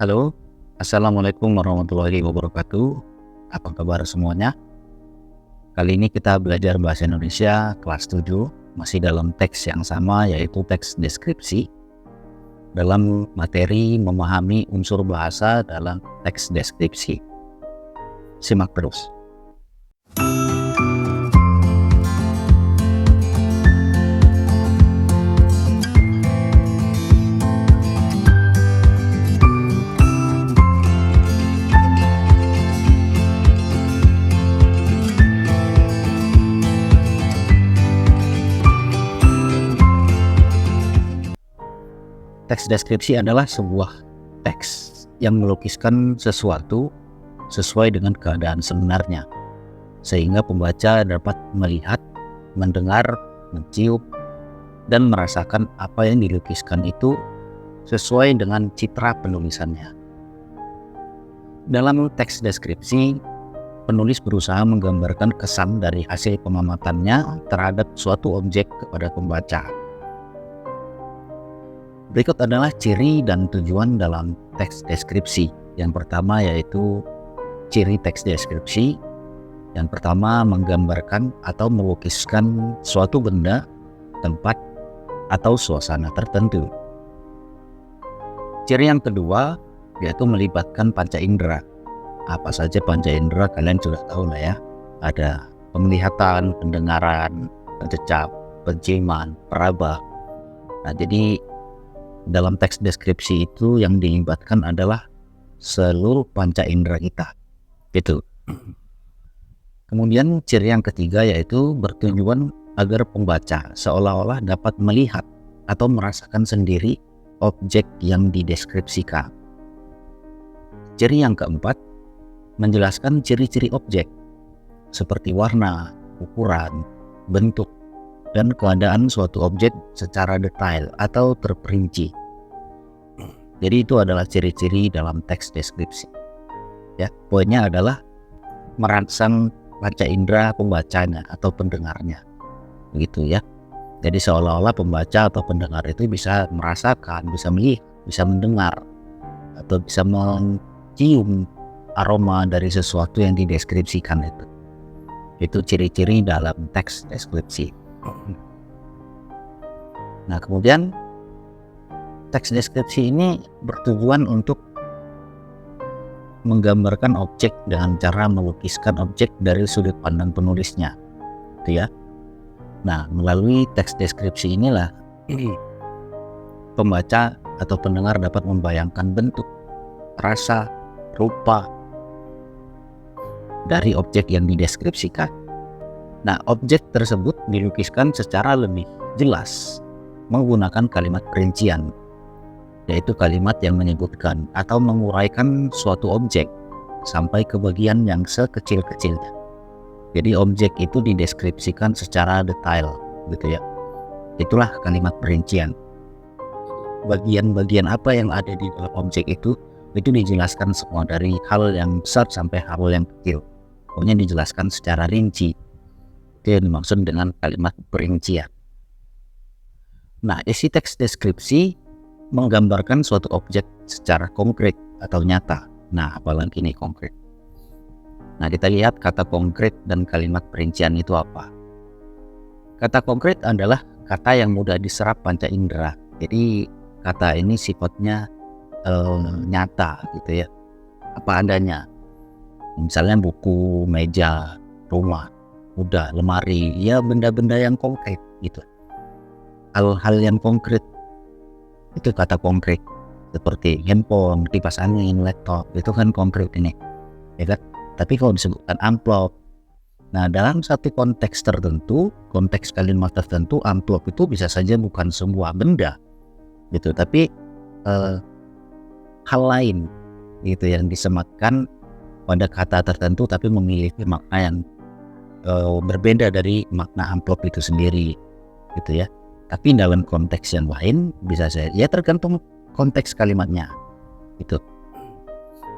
Halo, Assalamualaikum warahmatullahi wabarakatuh. Apa kabar semuanya? Kali ini kita belajar bahasa Indonesia kelas 7, masih dalam teks yang sama, yaitu teks deskripsi. Dalam materi memahami unsur bahasa dalam teks deskripsi. Simak terus. Teks deskripsi adalah sebuah teks yang melukiskan sesuatu sesuai dengan keadaan sebenarnya, sehingga pembaca dapat melihat, mendengar, mencium, dan merasakan apa yang dilukiskan itu sesuai dengan citra penulisannya. Dalam teks deskripsi, penulis berusaha menggambarkan kesan dari hasil pengamatannya terhadap suatu objek kepada pembaca. Berikut adalah ciri dan tujuan dalam teks deskripsi. Yang pertama yaitu ciri teks deskripsi. Yang pertama menggambarkan atau melukiskan suatu benda, tempat, atau suasana tertentu. Ciri yang kedua yaitu melibatkan panca indera. Apa saja panca indera kalian sudah tahu lah ya. Ada penglihatan, pendengaran, pencecap, penciuman, peraba. Nah, jadi dalam teks deskripsi itu yang dilibatkan adalah seluruh panca indera kita. Gitu. Kemudian ciri yang ketiga yaitu bertujuan agar pembaca seolah-olah dapat melihat atau merasakan sendiri objek yang dideskripsikan. Ciri yang keempat, menjelaskan ciri-ciri objek seperti warna, ukuran, bentuk, dan keadaan suatu objek secara detail atau terperinci. Jadi itu adalah ciri-ciri dalam teks deskripsi. Ya, poinnya adalah merangsang panca indera pembacanya atau pendengarnya. Begitu ya. Jadi seolah-olah pembaca atau pendengar itu bisa merasakan, bisa melihat, bisa mendengar, atau bisa mencium aroma dari sesuatu yang dideskripsikan itu. Itu ciri-ciri dalam teks deskripsi. Nah, kemudian teks deskripsi ini bertujuan untuk menggambarkan objek dengan cara melukiskan objek dari sudut pandang penulisnya, gitu ya. Nah, melalui teks deskripsi inilah pembaca atau pendengar dapat membayangkan bentuk, rasa, rupa dari objek yang dideskripsikan. Nah, objek tersebut dilukiskan secara lebih jelas menggunakan kalimat perincian, yaitu kalimat yang menyebutkan atau menguraikan suatu objek sampai ke bagian yang sekecil-kecilnya. Jadi objek itu dideskripsikan secara detail, gitu ya. Itulah kalimat perincian. Bagian-bagian apa yang ada di dalam objek itu dijelaskan semua, dari hal yang besar sampai hal yang kecil. Pokoknya dijelaskan secara rinci. Itu yang dimaksud dengan kalimat perincian. Nah, isi teks deskripsi menggambarkan suatu objek secara konkret atau nyata. Nah, apalagi ini konkret. Nah, kita lihat kata konkret dan kalimat perincian itu apa. Kata konkret adalah kata yang mudah diserap panca indera. Jadi kata ini sifatnya nyata gitu ya. Apa adanya. Misalnya buku, meja, rumah, udah, lemari, ya benda-benda yang konkret gitu. Hal-hal yang konkret itu kata konkret, seperti handphone, kipas angin, laptop, itu kan konkret ini, ya kan? Tapi kalau disebutkan amplop, nah dalam satu konteks tertentu, konteks kalimat tertentu, amplop itu bisa saja bukan sebuah benda gitu, tapi hal lain gitu yang disematkan pada kata tertentu tapi memiliki makna yang berbeda dari makna amplop itu sendiri gitu ya. Tapi dalam konteks yang lain bisa saja, ya tergantung konteks kalimatnya gitu.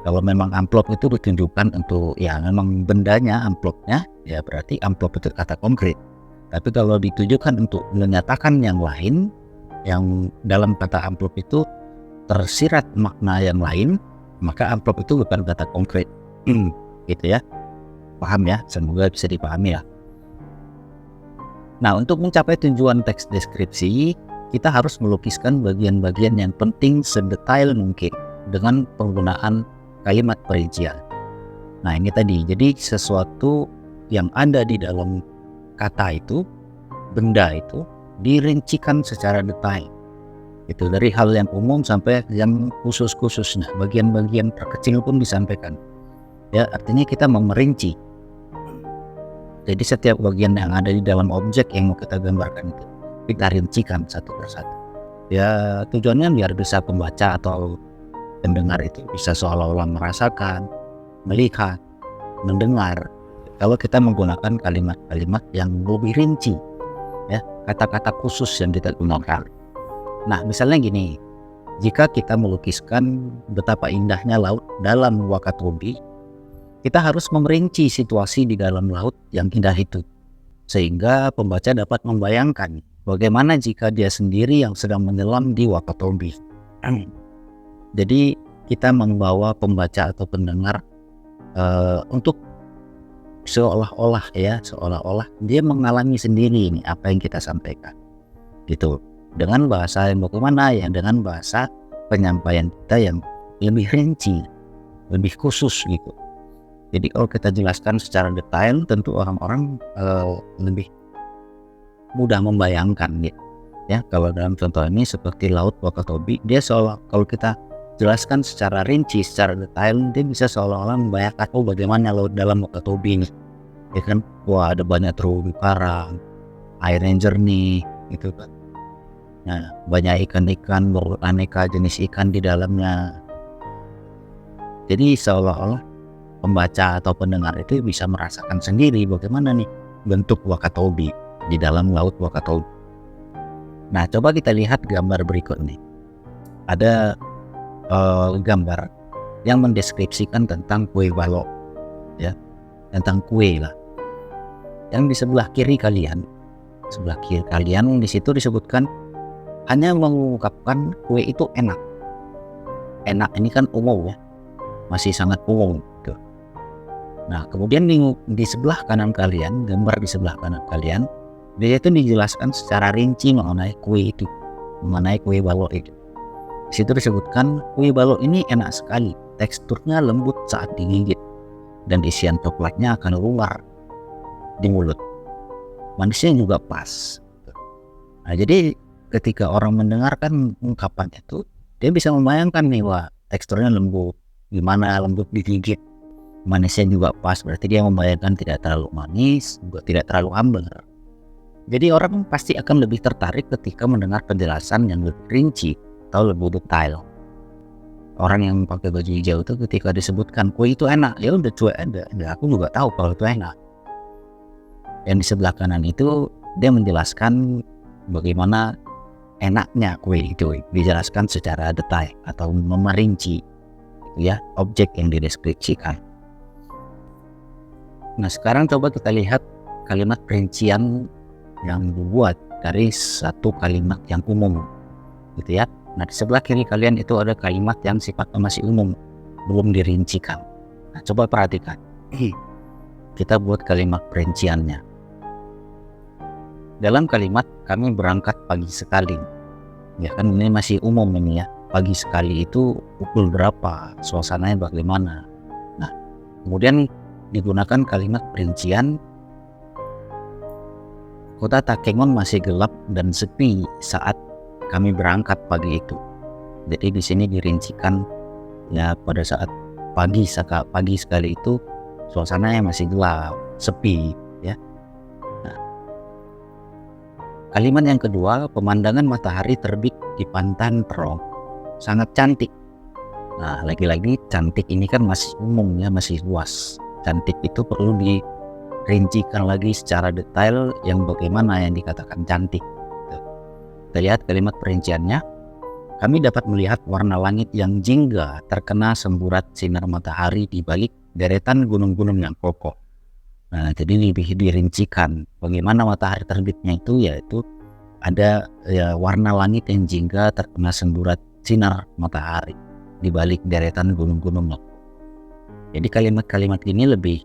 Kalau memang amplop itu ditunjukkan untuk ya memang bendanya amplopnya, ya berarti amplop itu kata konkret. Tapi kalau ditujukan untuk menyatakan yang lain, yang dalam kata amplop itu tersirat makna yang lain, maka amplop itu bukan data konkret. Gitu ya. Paham ya? Semoga bisa dipahami ya. Nah, untuk mencapai tujuan teks deskripsi, kita harus melukiskan bagian-bagian yang penting sedetail mungkin dengan penggunaan kalimat perincian. Nah, ini tadi, jadi sesuatu yang ada di dalam kata itu, benda itu, dirincikan secara detail. Itu dari hal yang umum sampai yang khusus-khususnya, bagian-bagian terkecil pun disampaikan. Ya, artinya kita memerinci. Jadi setiap bagian yang ada di dalam objek yang mau kita gambarkan itu kita rincikan satu persatu. Ya, tujuannya biar bisa pembaca atau pendengar itu bisa seolah-olah merasakan, melihat, mendengar. Kalau kita menggunakan kalimat-kalimat yang lebih rinci, ya, kata-kata khusus yang kita gunakan. Nah, misalnya gini, jika kita melukiskan betapa indahnya laut dalam Wakatobi, kita harus memerinci situasi di dalam laut yang indah itu, sehingga pembaca dapat membayangkan bagaimana jika dia sendiri yang sedang menyelam di Wakatobi. Jadi kita membawa pembaca atau pendengar untuk seolah-olah dia mengalami sendiri ini apa yang kita sampaikan, gitu. Dengan bahasa yang bagaimana ya? Dengan bahasa penyampaian kita yang lebih rinci, lebih khusus gitu. Jadi kalau kita jelaskan secara detail, tentu orang-orang lebih mudah membayangkan gitu. Ya, kalau dalam contoh ini seperti laut Wakatobi, dia seolah kalau kita jelaskan secara rinci, secara detail, dia bisa seolah-olah membayangkan bagaimana laut dalam Wakatobi ini. Ya kan, wah ada banyak terumbu karang, air yang jernih, gitu kan. Nah, banyak ikan-ikan, beraneka jenis ikan di dalamnya. Jadi seolah-olah pembaca atau pendengar itu bisa merasakan sendiri bagaimana nih bentuk Wakatobi di dalam laut Wakatobi. Nah, coba kita lihat gambar berikut nih. Ada gambar yang mendeskripsikan tentang kue balok, ya, tentang kue lah. Yang di sebelah kiri kalian di situ disebutkan hanya mengungkapkan kue itu enak. Enak ini kan umum ya, masih sangat umum. Nah, kemudian di sebelah kanan kalian, gambar di sebelah kanan kalian, dia itu dijelaskan secara rinci mengenai kue itu, mengenai kue balok itu. Di situ disebutkan kue balok ini enak sekali, teksturnya lembut saat digigit, dan isian coklatnya akan luar di mulut. Manisnya juga pas. Nah, jadi ketika orang mendengarkan ungkapannya itu, dia bisa membayangkan nih, wah teksturnya lembut, gimana lembut digigit. Manisnya juga pas, berarti dia membayangkan tidak terlalu manis, juga tidak terlalu amber. Jadi orang pasti akan lebih tertarik ketika mendengar penjelasan yang lebih rinci atau lebih detail. Orang yang pakai baju hijau itu ketika disebutkan kue itu enak, ya udah cuek aja, aku juga tahu kalau itu enak. Yang di sebelah kanan itu dia menjelaskan bagaimana enaknya kue itu, dijelaskan secara detail atau memerinci, ya, objek yang dideskripsikan. Nah, sekarang coba kita lihat kalimat perincian yang dibuat dari satu kalimat yang umum, gitu ya. Nah, di sebelah kiri kalian itu ada kalimat yang sifatnya masih umum, belum dirincikan. Nah, coba perhatikan. Kita buat kalimat perinciannya. Dalam kalimat kami berangkat pagi sekali. Ya kan, ini masih umum ini ya. Pagi sekali itu pukul berapa, suasananya bagaimana. Nah, kemudian digunakan kalimat perincian. Kota Takengon masih gelap dan sepi saat kami berangkat pagi itu. Jadi di sini dirincikan ya pada saat pagi sekali itu suasananya masih gelap, sepi, ya. Nah, kalimat yang kedua, pemandangan matahari terbit di Pantan Terong sangat cantik. Nah, lagi-lagi cantik ini kan masih umum ya, masih luas. Cantik itu perlu dirincikan lagi secara detail yang bagaimana yang dikatakan cantik. Kita lihat kalimat perinciannya. Kami dapat melihat warna langit yang jingga terkena semburat sinar matahari di balik deretan gunung-gunung yang kokoh. Nah, jadi lebih dirincikan bagaimana matahari terbitnya itu, yaitu ada ya, warna langit yang jingga terkena semburat sinar matahari. di balik deretan gunung-gunung. Jadi kalimat-kalimat ini lebih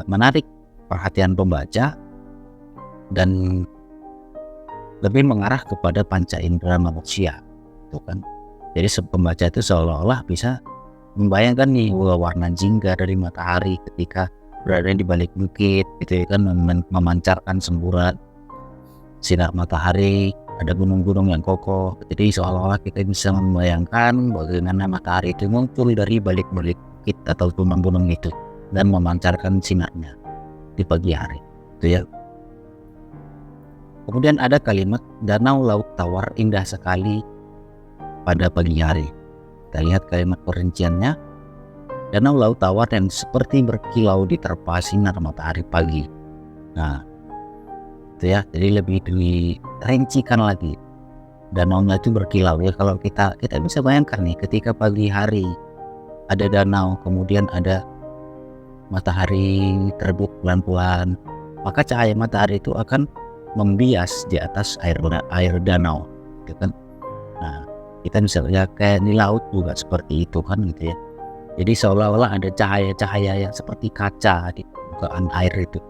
menarik perhatian pembaca dan lebih mengarah kepada panca indera manusia, gitu kan. Jadi pembaca itu seolah-olah bisa membayangkan nih warna jingga dari matahari ketika berada di balik bukit, gitu ya kan, memancarkan semburat sinar matahari, ada gunung-gunung yang kokoh. Jadi seolah-olah kita bisa membayangkan bagaimana matahari itu muncul dari balik bukit atau gunung-gunung itu dan memancarkan sinarnya di pagi hari, itu ya. Kemudian ada kalimat danau laut tawar indah sekali pada pagi hari. Kita lihat kalimat perinciannya. Danau laut tawar yang seperti berkilau diterpa sinar matahari pagi. Nah, itu ya. Jadi lebih dirincikan lagi. Danaunya itu berkilau ya. Kalau kita bisa bayangkan nih, ketika pagi hari ada danau, kemudian ada matahari terbit pelan-pelan, maka cahaya matahari itu akan membias di atas air danau, gitu kan. Nah, kita bisa lihat kayak di laut juga seperti itu kan, gitu ya. Jadi seolah-olah ada cahaya-cahaya yang seperti kaca di permukaan air itu.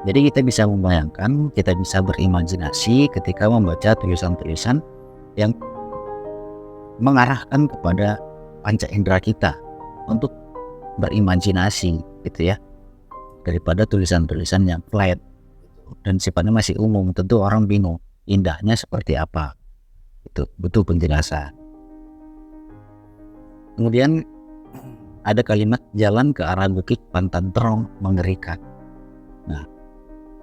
Jadi kita bisa membayangkan, kita bisa berimajinasi ketika membaca tulisan-tulisan yang mengarahkan kepada panca indera kita untuk berimajinasi, gitu ya, daripada tulisan-tulisan yang flat dan sifatnya masih umum. Tentu orang bingung indahnya seperti apa, itu butuh penjelasan. Kemudian ada kalimat jalan ke arah bukit Pantan Terong mengerikan. Nah,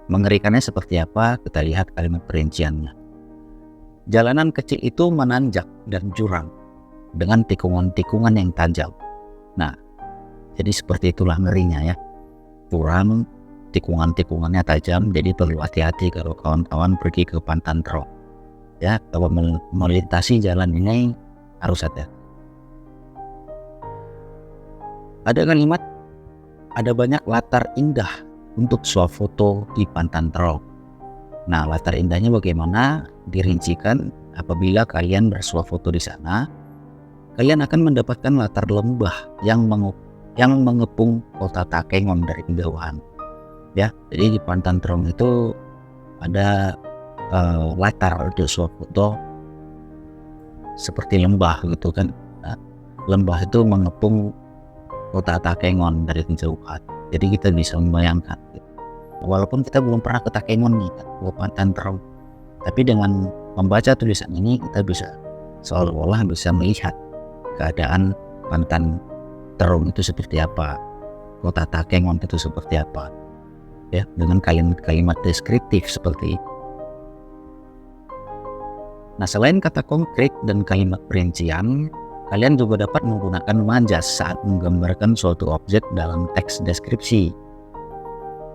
mengerikannya seperti apa? Kita lihat kalimat perinciannya. Jalanan kecil itu menanjak dan curam dengan tikungan-tikungan yang tajam. Nah, jadi seperti itulah ngerinya ya. Curam, tikungan-tikungannya tajam, jadi perlu hati-hati kalau kawan-kawan pergi ke Pantan Terong. Ya, kalau melintasi jalan ini harus hati-hati. Ada kalimat, ada banyak latar indah untuk swafoto di Pantan Terong. Nah, latar indahnya bagaimana? Dirincikan apabila kalian bersuafoto di sana, kalian akan mendapatkan latar lembah yang mengepung kota Takengon dari kejauhan. Ya, jadi di Pantan Terong itu ada latar untuk swafoto seperti lembah, gitu kan. Nah, lembah itu mengepung kota Takengon dari kejauhan. Jadi kita bisa membayangkan, walaupun kita belum pernah ke Takengon nih, ke Pantan Terong, tapi dengan membaca tulisan ini kita bisa seolah-olah bisa melihat keadaan Pantan Terong itu seperti apa, kota Takengon itu seperti apa, ya, dengan kalimat-kalimat deskriptif seperti itu. Nah, selain kata konkret dan kalimat perincian, kalian juga dapat menggunakan majas saat menggambarkan suatu objek dalam teks deskripsi.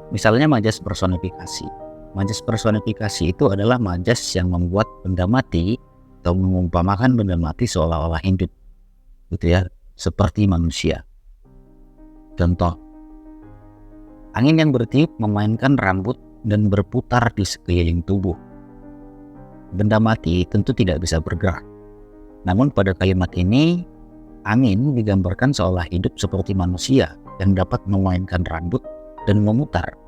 Misalnya majas personifikasi. Majas personifikasi itu adalah majas yang membuat benda mati atau mengumpamakan benda mati seolah-olah hidup, gitu ya, seperti manusia. Contoh, angin yang bertiup memainkan rambut dan berputar di sekeliling tubuh. Benda mati tentu tidak bisa bergerak. Namun pada kalimat ini, angin digambarkan seolah hidup seperti manusia yang dapat memainkan rambut dan memutar.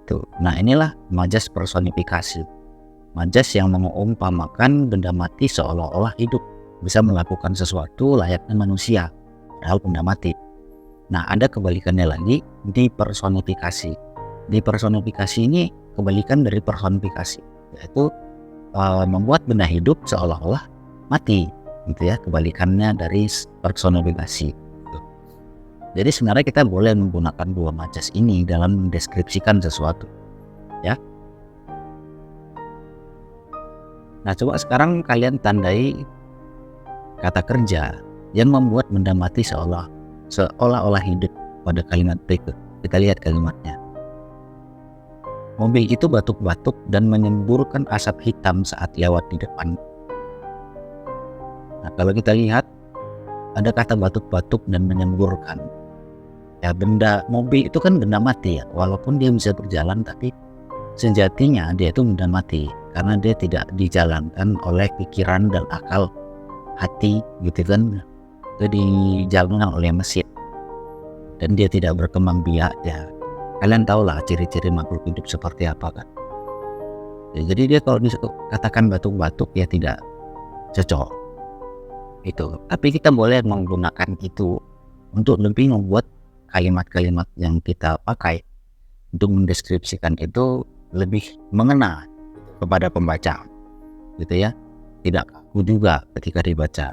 Tuh. Nah, inilah majas personifikasi. Majas yang mengumpamakan benda mati seolah-olah hidup, bisa melakukan sesuatu layaknya manusia, padahal benda mati. Nah, ada kebalikannya lagi, dipersonifikasi. Dipersonifikasi ini kebalikan dari personifikasi, yaitu membuat benda hidup seolah-olah mati, gitu ya, kebalikannya dari personifikasi. Jadi sebenarnya kita boleh menggunakan dua majas ini dalam mendeskripsikan sesuatu, ya. Nah, coba sekarang kalian tandai kata kerja yang membuat benda mati seolah-olah hidup pada kalimat berikut. Kita lihat kalimatnya. Mobil itu batuk-batuk dan menyemburkan asap hitam saat lewat di depan. Nah, kalau kita lihat ada kata batuk-batuk dan menyemburkan. Ya, benda mobil itu kan benda mati ya, walaupun dia bisa berjalan, tapi sejatinya dia itu benda mati karena dia tidak dijalankan oleh pikiran dan akal hati gitu kan, itu dijalankan oleh mesin dan dia tidak berkembang biak ya. Kalian tahu lah ciri-ciri makhluk hidup seperti apa kan. Ya, jadi dia kalau dikatakan batuk-batuk ya tidak cocok itu. Tapi kita boleh menggunakan itu untuk lebih membuat kalimat-kalimat yang kita pakai untuk mendeskripsikan itu lebih mengena kepada pembaca gitu ya, tidak kaku juga ketika dibaca.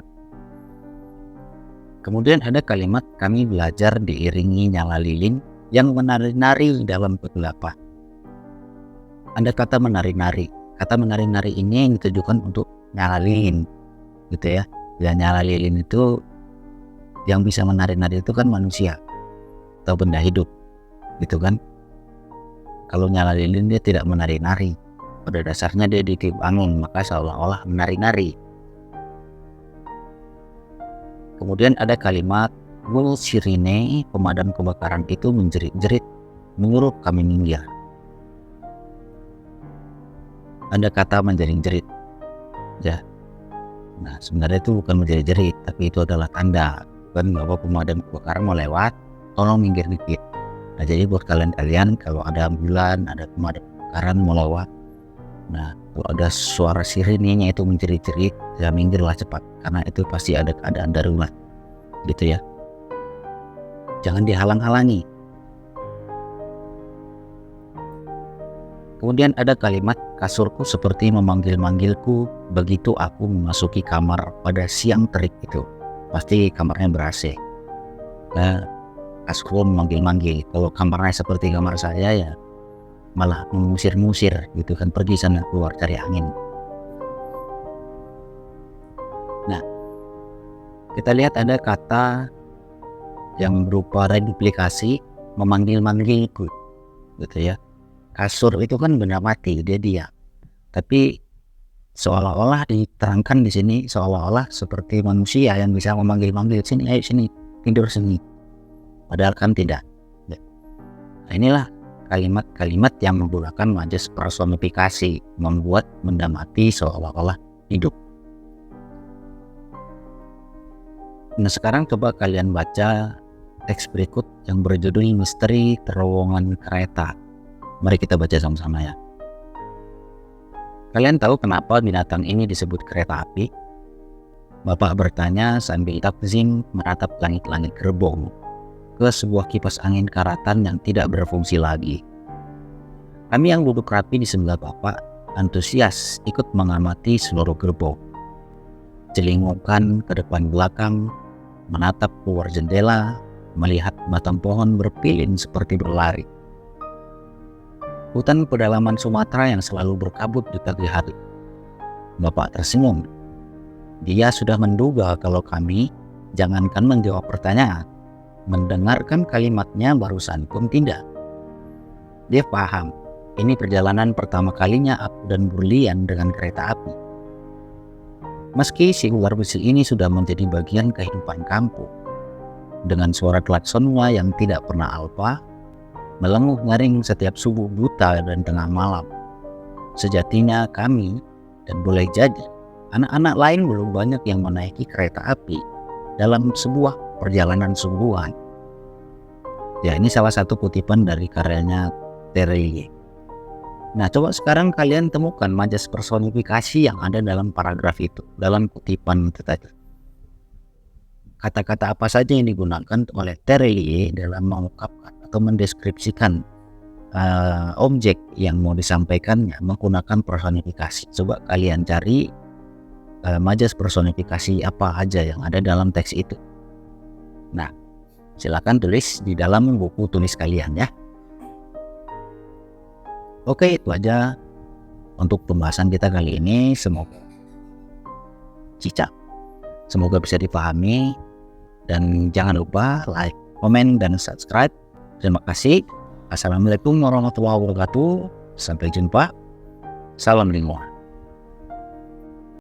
Kemudian ada kalimat kami belajar diiringi nyala lilin yang menari-nari dalam kegelapan. Ada kata menari-nari. Kata menari-nari ini yang ditujukan untuk nyala lilin gitu ya. Dan nyala lilin itu yang bisa menari-nari itu kan manusia atau benda hidup gitu kan. Kalau nyala lilin dia tidak menari-nari, pada dasarnya dia ditiup angin, maka seolah-olah menari-nari. Kemudian ada kalimat Wul sirine, pemadam kebakaran itu menjerit-jerit menyuruh kami minggir. Ada kata menjerit-jerit ya. Nah sebenarnya itu bukan menjerit-jerit, tapi itu adalah tanda kan bahwa pemadam kebakaran mau lewat, tolong minggir dikit. Nah jadi buat kalian kalau ada ambulan, ada pemadam kebakaran mau lewat, nah kalau ada suara sirinenya itu menjerit-jerit, ya minggirlah cepat, karena itu pasti ada keadaan darurat gitu ya. Jangan dihalang-halangi. Kemudian ada kalimat kasurku seperti memanggil-manggilku begitu aku memasuki kamar pada siang terik itu. Pasti kamarnya ber-AC. Nah, kasurku memanggil-manggil. Kalau kamarnya seperti kamar saya ya malah mengusir-ngusir gitu kan, pergi sana keluar cari angin. Nah, kita lihat ada kata yang berupa reduplikasi memanggil-manggilku gitu ya. Kasur itu kan benda mati, dia diam. Tapi seolah-olah diterangkan di sini seolah-olah seperti manusia yang bisa memanggil-manggil, sini, ayo sini, tidur sini. Padahal kan tidak. Nah, inilah kalimat-kalimat yang menggunakan majas personifikasi, membuat benda mati seolah-olah hidup. Nah sekarang coba kalian baca teks berikut yang berjudul Misteri Terowongan Kereta. Mari kita baca sama-sama ya. Kalian tahu kenapa binatang ini disebut kereta api? Bapak bertanya sambil takzim menatap langit-langit gerbong ke sebuah kipas angin karatan yang tidak berfungsi lagi. Kami yang duduk rapi di sebelah Bapak antusias ikut mengamati seluruh gerbong. Celingukan ke depan belakang, menatap keluar jendela, melihat batang pohon berpilin seperti berlari. Hutan pedalaman Sumatera yang selalu berkabut di pagi hari. Bapak tersenyum. Dia sudah menduga kalau kami jangankan menjawab pertanyaan, mendengarkan kalimatnya barusan pun tidak. Dia paham, ini perjalanan pertama kalinya aku dan Burlian dengan kereta api. Meski si ular besi ini sudah menjadi bagian kehidupan kampung, dengan suara klaksonnya yang tidak pernah alpa, melenguh nyaring setiap subuh buta dan tengah malam. Sejatinya kami, dan boleh jadi anak-anak lain belum banyak yang menaiki kereta api dalam sebuah perjalanan sungguhan. Ya ini salah satu kutipan dari karyanya Terelie. Nah coba sekarang kalian temukan majas personifikasi yang ada dalam paragraf itu, dalam kutipan itu tadi. Kata-kata apa saja yang digunakan oleh Terelie dalam mengungkapkan atau mendeskripsikan objek yang mau disampaikannya menggunakan personifikasi. Coba kalian cari majas personifikasi apa aja yang ada dalam teks itu. Nah, silakan tulis di dalam buku tulis kalian ya. Oke, itu aja untuk pembahasan kita kali ini. Semoga bisa dipahami, dan jangan lupa like, komen, dan subscribe. Terima kasih. Assalamualaikum warahmatullahi wabarakatuh. Sampai jumpa. Salam lingkungan.